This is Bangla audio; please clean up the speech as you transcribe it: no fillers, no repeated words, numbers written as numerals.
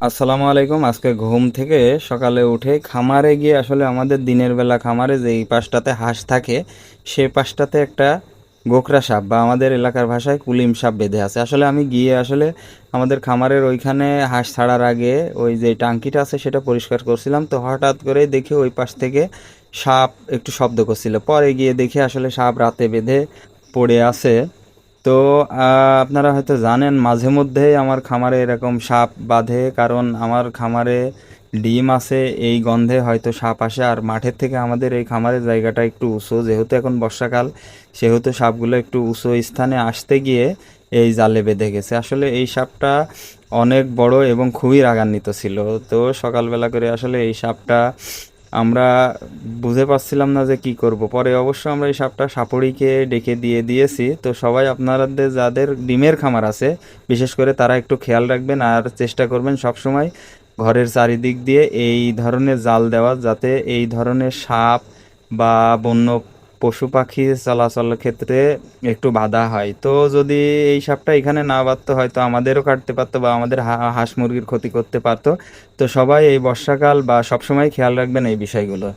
আসসালামু আলাইকুম। আজকে ঘুম থেকে সকালে উঠে খামারে গিয়ে আসলে আমাদের দিনের বেলা খামারে যে এই পাশটাতে হাঁস থাকে সে পাশটাতে একটা গোকরা সাপ বা আমাদের এলাকার ভাষায় কুলিম সাপ বেঁধে আছে। আসলে আমি গিয়ে আসলে আমাদের খামারের ওইখানে হাঁস ছাড়ার আগে ওই যে টাঙ্কিটা আছে সেটা পরিষ্কার করছিলাম, তো হঠাৎ করে দেখি ওই পাশ থেকে সাপ একটু শব্দ করছিল। পরে গিয়ে দেখি আসলে সাপ রাতে বেঁধে পড়ে আছে। তো আপনারা হয়তো জানেন মাঝে মধ্যেই আমার খামারে এরকম সাপ বাঁধে, কারণ আমার খামারে ডিম আছে, এই গন্ধে হয়তো সাপ আসে। আর মাঠের থেকে আমাদের এই খামারের জায়গাটা একটু উঁচু, যেহেতু এখন বর্ষাকাল সেহেতু সাপগুলো একটু উঁচু স্থানে আসতে গিয়ে এই জালে বেঁধে গেছে। আসলে এই সাপটা অনেক বড় এবং খুবই রাগান্বিত ছিল। তো সকালবেলা করে আসলে এই সাপটা আমরা বুঝে পাচ্ছিলাম না যে কি করব। পরে অবশ্য আমরা এই সাপটা সাপুড়িকে ডেকে দিয়ে দিয়েছি। তো সবাই আপনাদের যাদের ডিমের খামার আছে বিশেষ করে তারা একটু খেয়াল রাখবেন আর চেষ্টা করবেন সবসময় ঘরের চারিদিক দিয়ে এই ধরনের জাল দেওয়া, যাতে এই ধরনের সাপ বা বন্য পশু পাখি চলাচলের ক্ষেত্রে একটু বাধা হয়। তো যদি এই সাপটা এখানে না বাঁধতো হয়তো আমাদেরও কাটতে পারতো বা আমাদের হাঁস মুরগির ক্ষতি করতে পারতো। তো সবাই এই বর্ষাকাল বা সবসময় খেয়াল রাখবেন এই বিষয়গুলো।